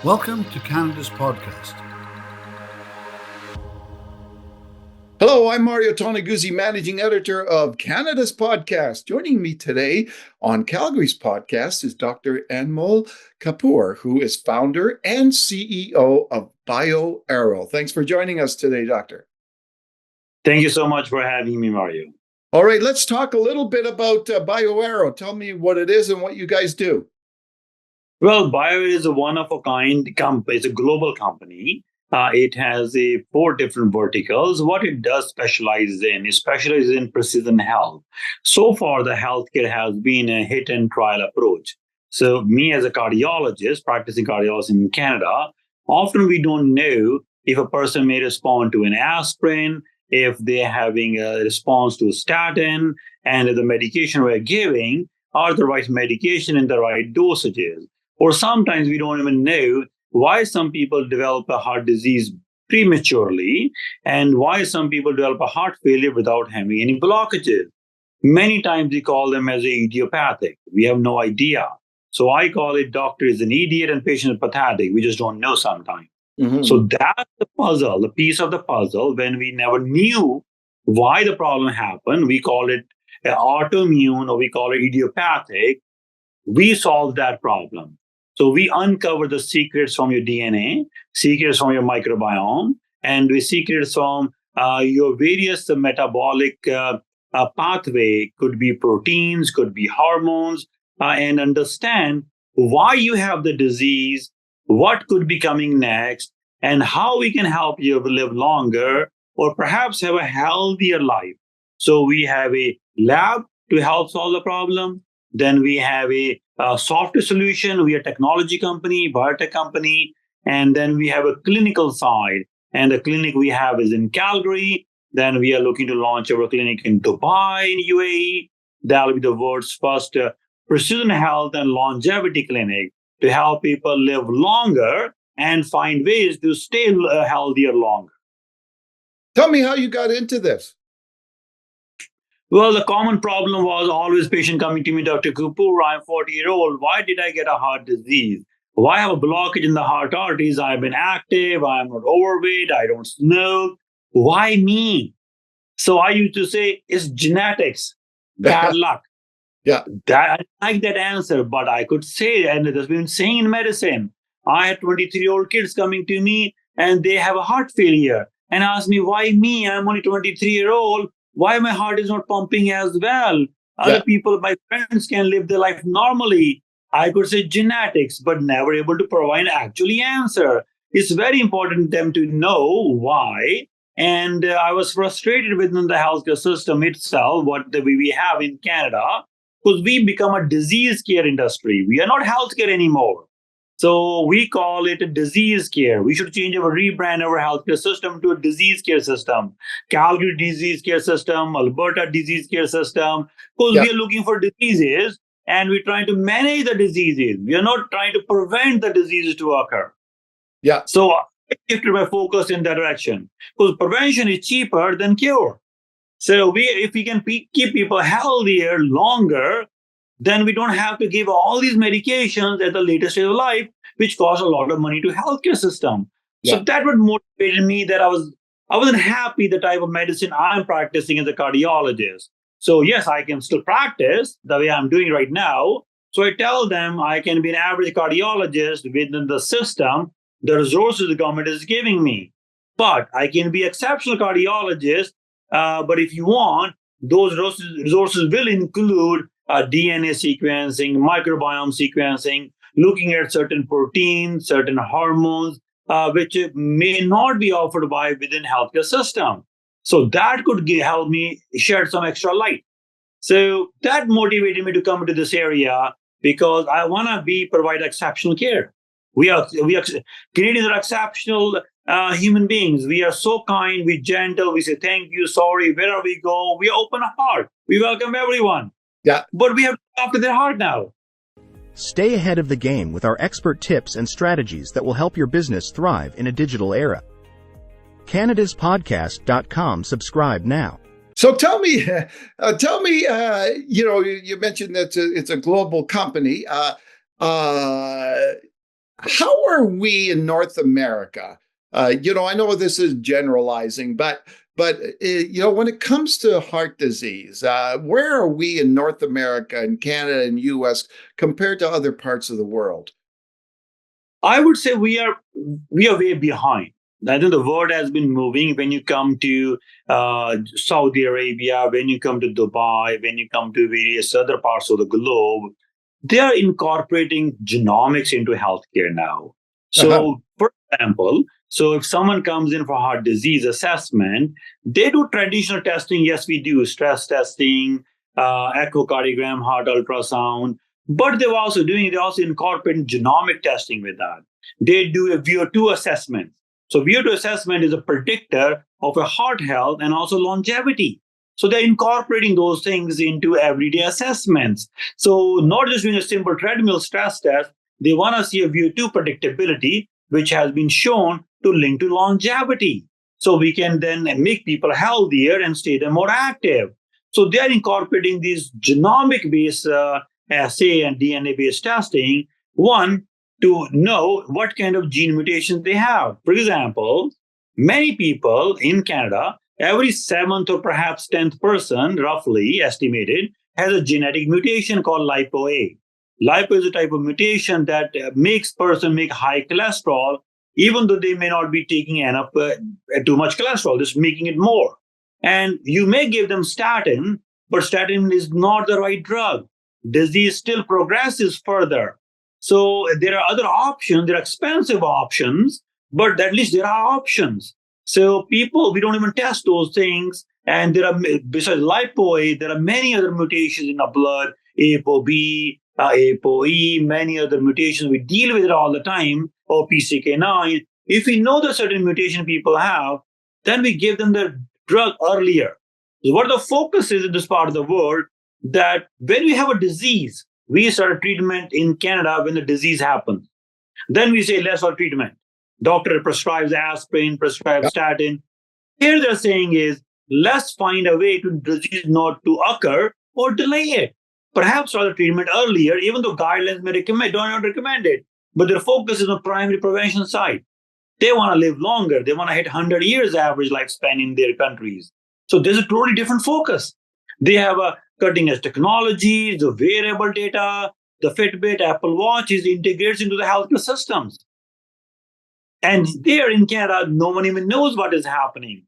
Welcome to Canada's podcast. Hello, I'm Mario Toneguzzi, Managing Editor of Canada's Podcast. Joining me today on Calgary's podcast is Dr. Anmol Kapoor, who is founder and CEO of BioArrow. Thanks for joining us today, Doctor. Thank you so much for having me, Mario. All right, let's talk a little bit about BioArrow. Tell me what it is and what you guys do. Well, BioArrow is a one-of-a-kind company. It's a global company. It has 4 different verticals. What it does specialize in precision health. So far, the healthcare has been a hit and trial approach. So me as a cardiologist, practicing cardiologist in Canada, often we don't know if a person may respond to an aspirin, if they're having a response to a statin, and if the medication we're giving are the right medication and the right dosages. Or sometimes we don't even know why some people develop a heart disease prematurely and why some people develop a heart failure without having any blockages. Many times we call them as idiopathic. We have no idea. So I call it doctor is an idiot and patient is pathetic. We just don't know sometimes. Mm-hmm. So that's the puzzle, the piece of the puzzle. When we never knew why the problem happened, we call it autoimmune or we call it idiopathic. We solved that problem. So we uncover the secrets from your DNA, secrets from your microbiome, and the secrets from your various metabolic pathway, could be proteins, could be hormones, and understand why you have the disease, what could be coming next, and how we can help you live longer or perhaps have a healthier life. So we have a lab to help solve the problem. Then we have a software solution. We are a technology company, biotech company. And then we have a clinical side. And the clinic we have is in Calgary. Then we are looking to launch our clinic in Dubai, in UAE. That'll be the world's first precision health and longevity clinic to help people live longer and find ways to stay healthier longer. Tell me how you got into this. Well, the common problem was always patient coming to me, Dr. Kapoor, I'm 40-year-old. Why did I get a heart disease? Why have a blockage in the heart arteries? I've been active. I'm not overweight. I don't smoke. Why me? So I used to say, it's genetics, bad luck. Yeah. I like that answer, but I could say, and it has been saying in medicine, I had 23-year-old kids coming to me and they have a heart failure and ask me, why me? I'm only 23-year-old. Why my heart is not pumping as well? Other people, my friends, can live their life normally. I could say genetics, but never able to provide an actually answer. It's very important for them to know why. And I was frustrated within the healthcare system itself, what we have in Canada, because we become a disease care industry. We are not healthcare anymore. So we call it a disease care. We should change our rebrand our healthcare system to a disease care system. Calgary disease care system, Alberta disease care system, because we are looking for diseases and we're trying to manage the diseases. We are not trying to prevent the diseases to occur. Yeah. So I shifted my focus in that direction because prevention is cheaper than cure. So if we can keep people healthier longer, then we don't have to give all these medications at the later stage of life, which cost a lot of money to healthcare system. Yeah. So that would motivate me that I wasn't happy the type of medicine I'm practicing as a cardiologist. So yes, I can still practice the way I'm doing right now. So I tell them I can be an average cardiologist within the system, the resources the government is giving me. But I can be exceptional cardiologist. But if you want, those resources will include DNA sequencing, microbiome sequencing, looking at certain proteins, certain hormones, which may not be offered by within healthcare system. So that could help me shed some extra light. So that motivated me to come into this area because I want to provide exceptional care. We are Canadians are exceptional human beings. We are so kind, we gentle, we say thank you, sorry, wherever we go, we open a heart. We welcome everyone. Yeah. But we have to look after their heart now. Stay ahead of the game with our expert tips and strategies that will help your business thrive in a digital era. CanadasPodcast.com. Subscribe now. So tell me, you mentioned that it's a global company. How are we in North America? I know this is generalizing, but when it comes to heart disease, where are we in North America and Canada and US compared to other parts of the world? I would say we are way behind. I think the world has been moving. When you come to Saudi Arabia, when you come to Dubai, when you come to various other parts of the globe, they are incorporating genomics into healthcare now. Uh-huh. So, for example, if someone comes in for heart disease assessment, they do traditional testing. Yes, we do stress testing, echocardiogram, heart ultrasound. But they're also incorporating genomic testing with that. They do a VO2 assessment. So VO2 assessment is a predictor of a heart health and also longevity. So they're incorporating those things into everyday assessments. So not just doing a simple treadmill stress test, they want to see a VO2 predictability, which has been shown to link to longevity. So we can then make people healthier and stay them more active. So they're incorporating these genomic-based assay and DNA-based testing, one, to know what kind of gene mutations they have. For example, many people in Canada, every seventh or perhaps 10th person, roughly estimated, has a genetic mutation called lipo-A. Lipo is a type of mutation that makes person make high cholesterol, even though they may not be taking enough too much cholesterol, just making it more. And you may give them statin, but statin is not the right drug. Disease still progresses further. So there are other options, there are expensive options, but at least there are options. So we don't even test those things. And there are, besides lipo-A, there are many other mutations in the blood, ApoB, ApoE, many other mutations. We deal with it all the time, or PCK9. If we know the certain mutation people have, then we give them the drug earlier. So what the focus is in this part of the world, that when we have a disease, we start a treatment in Canada when the disease happens. Then we say less for treatment. Doctor prescribes aspirin, prescribes statin. Here they're saying is, let's find a way to disease not to occur or delay it. Perhaps start the treatment earlier, even though guidelines may don't recommend it. But their focus is on primary prevention side. They want to live longer. They want to hit 100 years average lifespan in their countries. So there's a totally different focus. They have a cutting edge technology, the wearable data, the Fitbit, Apple Watch is integrated into the healthcare systems. And there in Canada, no one even knows what is happening.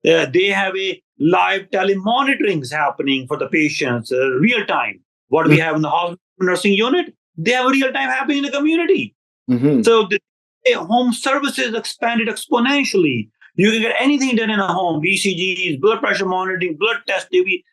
They have a live telemonitoring happening for the patients, real time. What we have in the hospital nursing unit, they have real time happening in the community. Mm-hmm. So the home services expanded exponentially. You can get anything done in a home, ECGs, blood pressure monitoring, blood test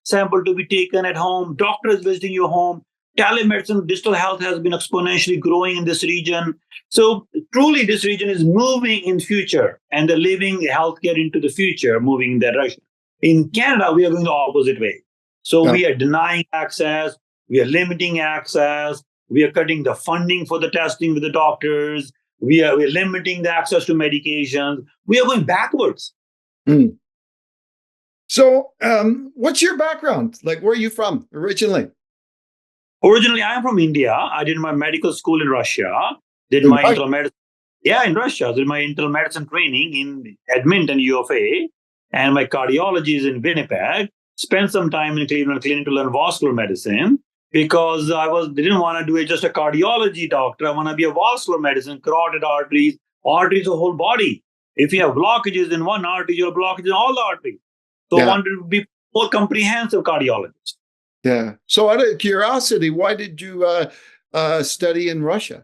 sample to be taken at home, doctors visiting your home. Telemedicine, digital health has been exponentially growing in this region. So truly this region is moving in future, and they're living healthcare into the future, moving in that direction. In Canada, we are going the opposite way. So we are denying access, we are limiting access, we are cutting the funding for the testing with the doctors, we're limiting the access to medications. We are going backwards. Mm. So what's your background? Like, where are you from originally? Originally, I am from India. I did my medical school in Russia. Did my internal medicine. Yeah, in Russia. Did my internal medicine training in Edmonton, UFA, and my cardiology is in Winnipeg. Spent some time in Cleveland Clinic to learn vascular medicine because didn't want to do it just a cardiology doctor. I want to be a vascular medicine, carotid arteries, the whole body. If you have blockages in one artery, you have blockages in all the arteries. So I wanted to be more comprehensive cardiologist. Yeah. So out of curiosity, why did you study in Russia?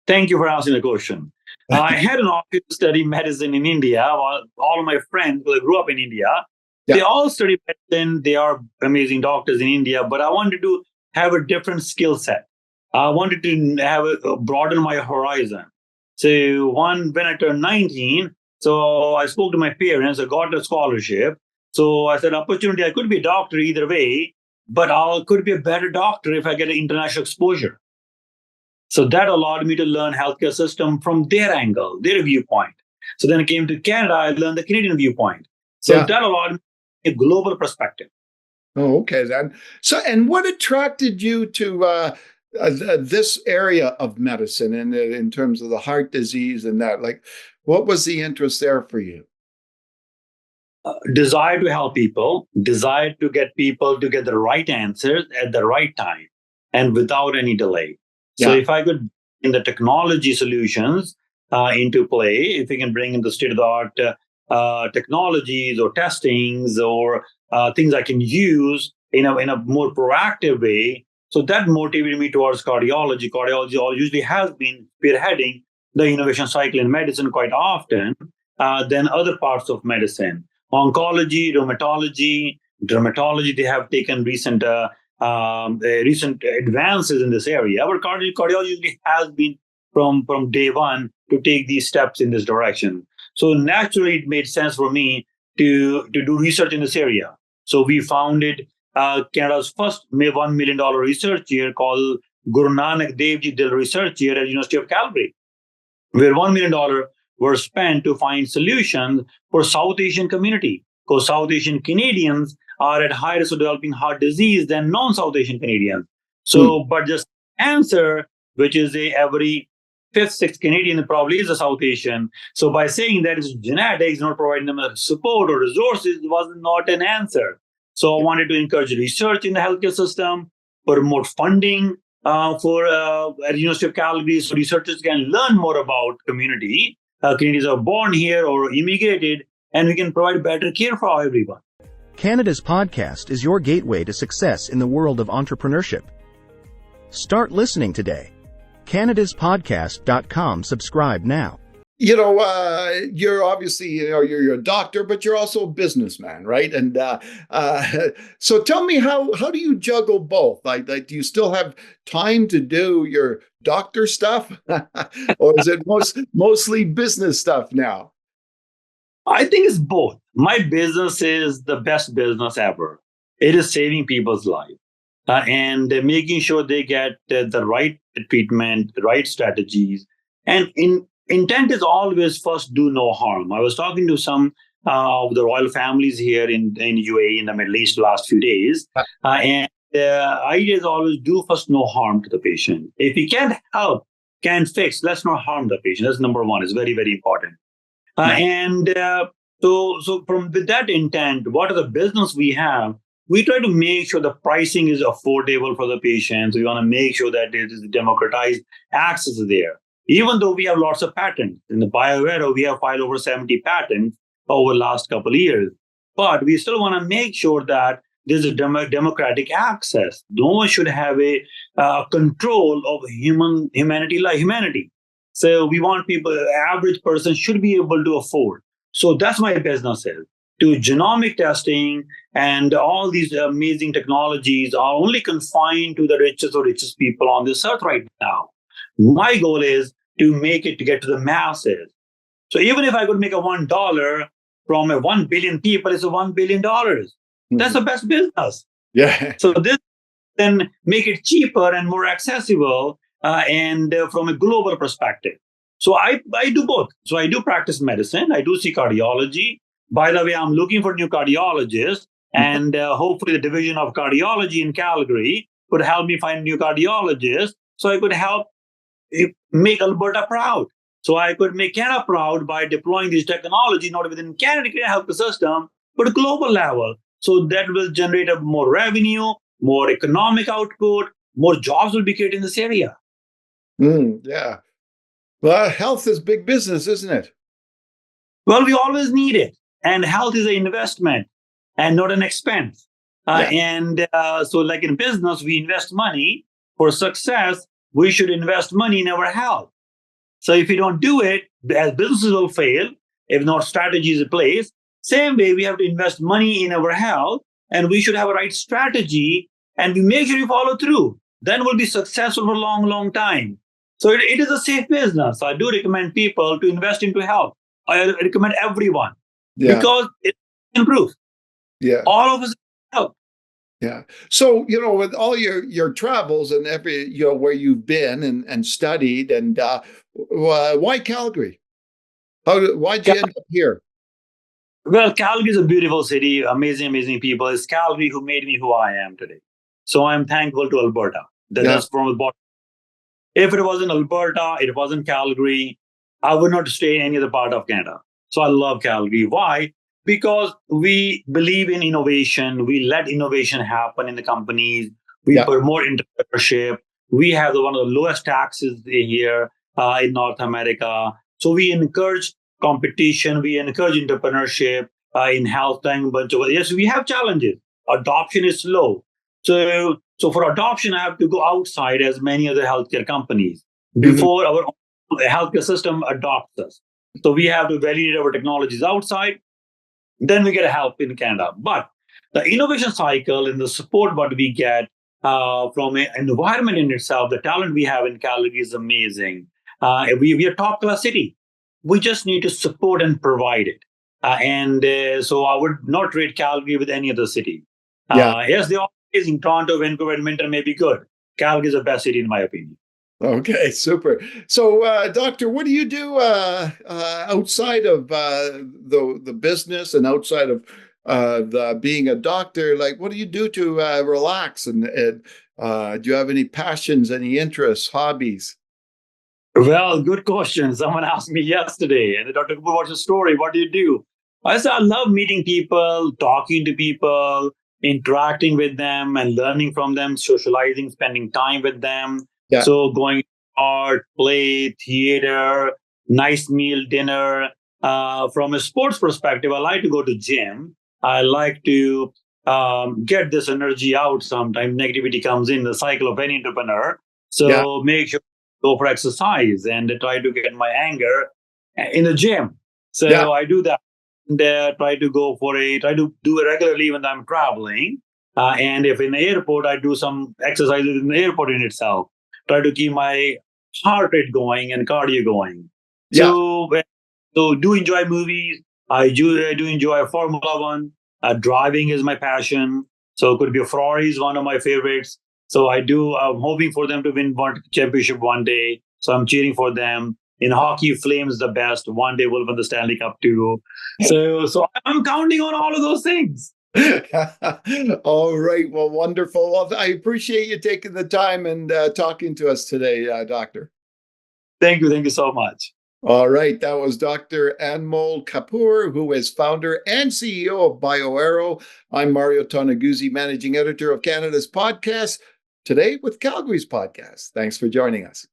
Thank you for asking the question. I had an option to study medicine in India. All of my friends who grew up in India, they all study medicine. They are amazing doctors in India, but I wanted to have a different skill set. I wanted to broaden my horizon. So when I turned 19, so I spoke to my parents. I got a scholarship. So I said, opportunity, I could be a doctor either way, but I could be a better doctor if I get an international exposure. So that allowed me to learn healthcare system from their angle, their viewpoint. So then I came to Canada, I learned the Canadian viewpoint. So that allowed me a global perspective. Oh, okay then. So, and what attracted you to this area of medicine and in terms of the heart disease and that, like, what was the interest there for you? Desire to help people, desire to get people to get the right answers at the right time and without any delay. So if I could bring the technology solutions into play, if we can bring in the state-of-the-art technologies or testings or things I can use in a more proactive way, so that motivated me towards cardiology. Cardiology usually has been spearheading the innovation cycle in medicine quite often than other parts of medicine. Oncology, rheumatology, dermatology, they have taken recent advances in this area. Our cardiology usually has been from day one to take these steps in this direction. So naturally, it made sense for me to do research in this area. So we founded Canada's first $1 million research year called Guru Nanak Dev Ji Dil Research Year at University of Calgary, where $1 million were spent to find solutions for South Asian community, because South Asian Canadians are at higher risk of developing heart disease than non-South Asian Canadians. So, but just answer, which is every fifth, sixth Canadian probably is a South Asian. So by saying that it's genetics, not providing them support or resources, was not an answer. So I wanted to encourage research in the healthcare system, promote funding at the University of Calgary, so researchers can learn more about community. Canadians are born here or immigrated, and we can provide better care for everyone. Canada's podcast is your gateway to success in the world of entrepreneurship. Start listening today. CanadasPodcast.com. Subscribe now. You're obviously, you're a doctor, but you're also a businessman, right? And so tell me, how do you juggle both? Like, do you still have time to do your doctor stuff, or is it mostly business stuff now? I think it's both. My business is the best business ever. It is saving people's lives and making sure they get the right treatment, the right strategies, and intent is always first do no harm. I was talking to some of the royal families here in UAE in the Middle East last few days, and the idea is always do first no harm to the patient. If we can't help, can't fix, let's not harm the patient. That's number one. It's very, very important. So from with that intent, what are the business we have? We try to make sure the pricing is affordable for the patients. We want to make sure that it is democratized access there. Even though we have lots of patents. In the BioArrow, we have filed over 70 patents over the last couple of years. But we still want to make sure that there's a democratic access. No one should have a control of humanity. So we want people, average person should be able to afford. So that's my business is. To genomic testing and all these amazing technologies are only confined to the richest people on this earth right now. My goal is to make it to get to the masses. So even if I could make a $1 from 1 billion people, it's a $1 billion. That's the best business. Yeah. So this then make it cheaper and more accessible and from a global perspective. So I do both. So I do practice medicine. I do see cardiology. By the way, I'm looking for new cardiologists, and hopefully the division of cardiology in Calgary could help me find new cardiologists so I could help make Alberta proud. So I could make Canada proud by deploying this technology, not within Canada health system, but global level. So that will generate more revenue, more economic output, more jobs will be created in this area. Yeah. Well, health is big business, isn't it? Well, we always need it. And health is an investment and not an expense. So like in business, we invest money for success. We should invest money in our health. So if we don't do it, as businesses will fail, if not strategies in place. Same way, we have to invest money in our health, and we should have a right strategy, and we make sure we follow through. Then we'll be successful for a long, long time. So it is a safe business. I do recommend people to invest into health. I recommend everyone because it improves. Yeah. All of us help. Yeah. So, with all your travels and where you've been and studied, and why Calgary? Why'd you end up here? Well, Calgary is a beautiful city, amazing people. It's Calgary who made me who I am today. So I'm thankful to Alberta. That's from the bottom. If it was in Alberta, it was in Calgary, I would not stay in any other part of Canada. So I love Calgary. Why? Because we believe in innovation. We let innovation happen in the companies. We promote entrepreneurship. We have one of the lowest taxes here in North America. So we encourage competition. We encourage entrepreneurship in health. Yes, we have challenges. Adoption is slow. So for adoption, I have to go outside as many other healthcare companies before our healthcare system adopts us. So we have to validate our technologies outside. Then we get help in Canada. But the innovation cycle and the support what we get from an environment in itself, the talent we have in Calgary is amazing. We are top class city. We just need to support and provide it. So I would not rate Calgary with any other city. Yes, they are amazing. Toronto, Vancouver, Edmonton may be good. Calgary is the best city in my opinion. Okay, super. So, Doctor, what do you do outside of the business and outside of being a doctor? Like, what do you do to relax? And do you have any passions, any interests, hobbies? Well, good question. Someone asked me yesterday, and Dr. Kapoor, what's your story? What do you do? I said, I love meeting people, talking to people, interacting with them and learning from them, socializing, spending time with them. Yeah. So going art, play, theater, nice meal, dinner. From a sports perspective, I like to go to gym. I like to get this energy out. Sometimes negativity comes in the cycle of any entrepreneur. So make sure to go for exercise and try to get my anger in the gym. So I do that. And try to do it regularly when I'm traveling. And if in the airport, I do some exercises in the airport in itself. Try to keep my heart rate going and cardio going. So do enjoy movies. I do enjoy Formula One. Driving is my passion. So it could be a Ferrari is one of my favorites. So I'm hoping for them to win one championship one day. So I'm cheering for them. In hockey, Flames the best. One day we'll win the Stanley Cup too. So I'm counting on all of those things. All right. Well, wonderful. Well, I appreciate you taking the time and talking to us today, Doctor. Thank you. Thank you so much. All right. That was Dr. Anmol Kapoor, who is founder and CEO of BioArrow. I'm Mario Toneguzzi, managing editor of Canada's podcast, today with Calgary's podcast. Thanks for joining us.